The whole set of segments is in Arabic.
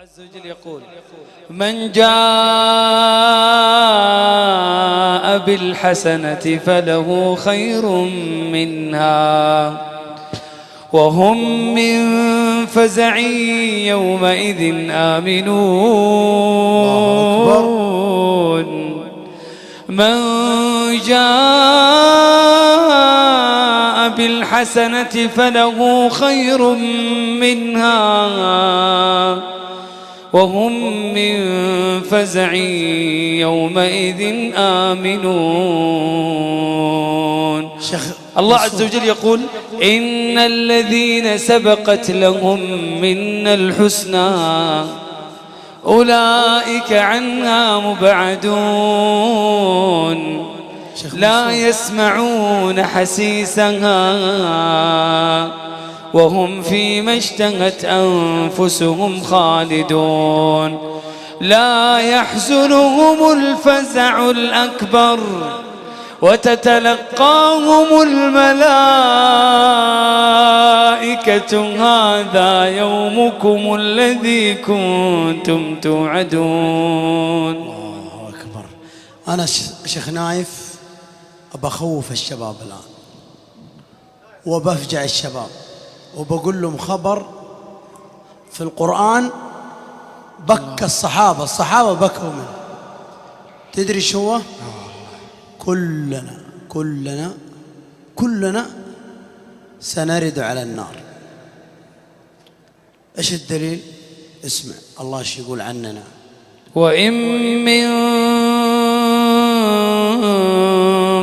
عز وجل يقول: من جاء بالحسنة فله خير منها وهم من فزع يومئذ آمنون. من جاء بالحسنة فله خير منها وهم من فزع يومئذ آمنون. الله عز وجل يقول: إن الذين سبقت لهم منا الحسنى أولئك عنها مبعدون لا يسمعون حسيسها وهم فيما اشتهت أنفسهم خالدون. لا يحزنهم الفزع الأكبر وتتلقاهم الملائكة هذا يومكم الذي كنتم توعدون. الله أكبر. أنا شيخ نايف أبخوف الشباب الآن وبفجع الشباب وبقول لهم خبر في القرآن بكى الصحابة بكوا منه. تدري شو هو؟ كلنا سنرد على النار. ايش الدليل؟ اسمع الله ايش يقول عننا: وإن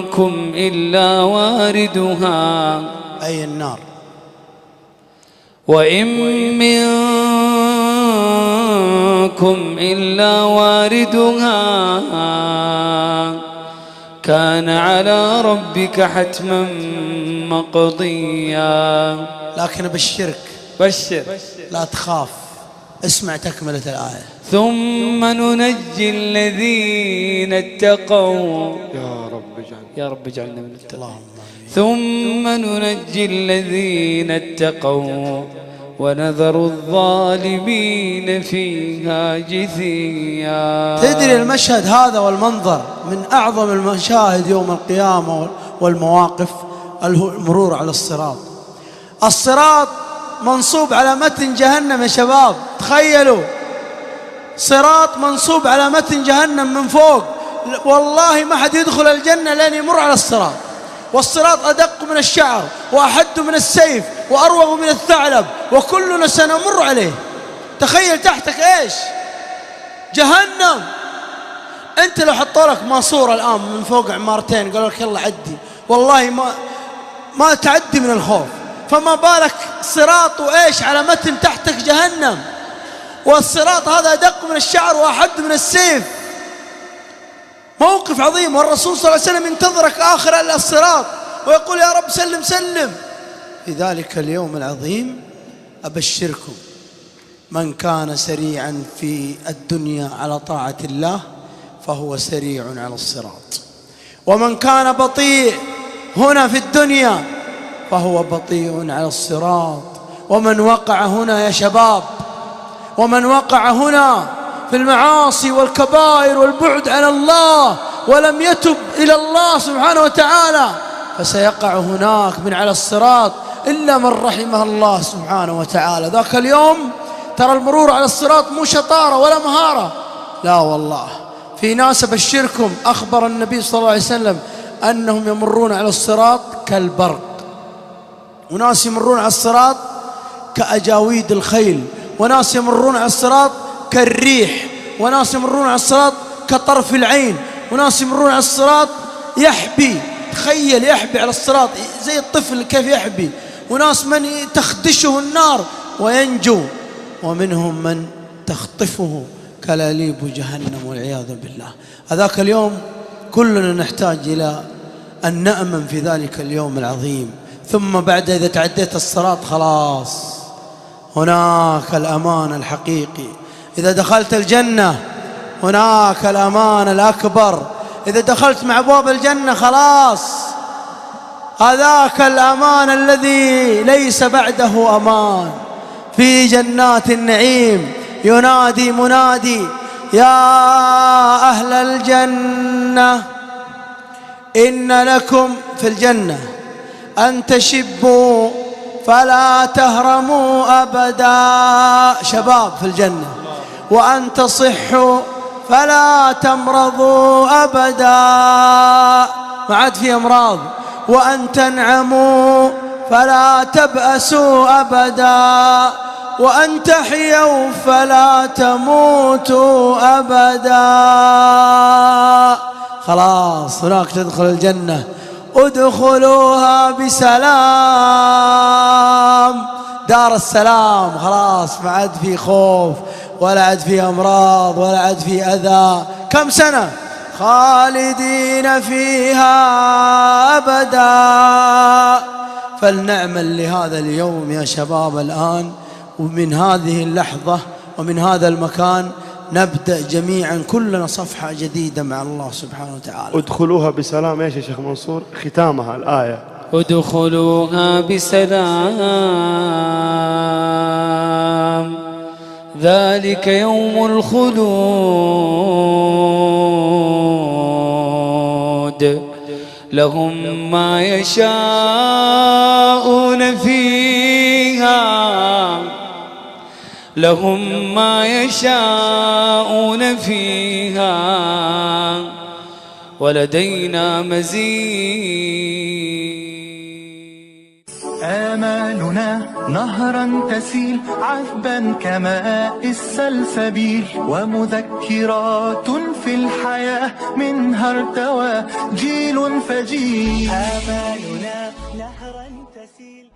منكم إلا واردها، أي النار. وإن منكم إلا واردها كان على ربك حتما مقضيا. لكن بشر لا تخاف. اسمع تكملة الآية: ثم ننجي الذين اتقوا. يا رب اجعلنا من التقوى. ثم ننجي الذين اتقوا ونذر الظالمين فيها جثيا. تدري المشهد هذا والمنظر من أعظم المشاهد يوم القيامة والمواقف المرور على الصراط. الصراط منصوب على متن جهنم يا شباب، تخيلوا صراط منصوب على متن جهنم من فوق. والله ما حد يدخل الجنة لن يمر على الصراط، والصراط أدق من الشعر وأحد من السيف وأروغ من الثعلب وكلنا سنمر عليه. تخيل تحتك إيش؟ جهنم. أنت لو حطوا لك ماسورة الآن من فوق عمارتين قالوا لك يلا عدي، والله ما تعدي من الخوف، فما بالك صراط وإيش على متن تحتك جهنم، والصراط هذا أدق من الشعر وأحد من السيف. موقف عظيم، والرسول صلى الله عليه وسلم ينتظرك آخر الصراط ويقول: يا رب سلم سلم. في ذلك اليوم العظيم أبشركم: من كان سريعا في الدنيا على طاعة الله فهو سريع على الصراط، ومن كان بطيء هنا في الدنيا فهو بطيء على الصراط. ومن وقع هنا يا شباب، ومن وقع هنا في المعاصي والكبائر والبعد عن الله ولم يتب إلى الله سبحانه وتعالى فسيقع هناك من على الصراط إلا من رحمه الله سبحانه وتعالى. ذاك اليوم ترى المرور على الصراط مو شطارة ولا مهارة، لا والله. في ناس أبشركم أخبر النبي صلى الله عليه وسلم أنهم يمرون على الصراط كالبرق، وناس يمرون على الصراط كأجاويد الخيل، وناس يمرون على الصراط كالريح، وناس يمرون على الصراط كطرف العين، وناس يمرون على الصراط يحبي. تخيل يحبي على الصراط زي الطفل كيف يحبي. وناس من تخدشه النار وينجو، ومنهم من تخطفه كلاليب جهنم والعياذ بالله. هذاك اليوم كلنا نحتاج إلى أن نأمن في ذلك اليوم العظيم. ثم بعد إذا تعديت الصراط خلاص هناك الأمان الحقيقي. إذا دخلت الجنة هناك الأمان الأكبر. إذا دخلت مع أبواب الجنة خلاص هذاك الأمان الذي ليس بعده أمان. في جنات النعيم ينادي منادي يا أهل الجنة إن لكم في الجنة أن تشبوا فلا تهرموا أبدا، شباب في الجنة، وأن تصحوا فلا تمرضوا أبدا، ما عاد في أمراض، وأن تنعموا فلا تبأسوا أبدا، وأن تحيوا فلا تموتوا أبدا. خلاص هناك تدخل الجنة، ادخلوها بسلام، دار السلام، خلاص ما عاد في خوف ولا عاد في أمراض ولا عاد في أذى. كم سنة؟ خالدين فيها أبدا. فلنعمل لهذا اليوم يا شباب الآن، ومن هذه اللحظة ومن هذا المكان نبدأ جميعا كلنا صفحة جديدة مع الله سبحانه وتعالى. ادخلوها بسلام. ايش يا شيخ منصور ختامها الآية؟ ادخلوها بسلام ذلك يوم الخلود لهم ما يشاءون فيها، لهم ما يشاءون فيها ولدينا مزيد. آمالنا نهرا تسيل عذبا كماء السلسبيل، ومذكرات في الحياة منها ارتوى جيل فجيل. آمالنا نهرا تسيل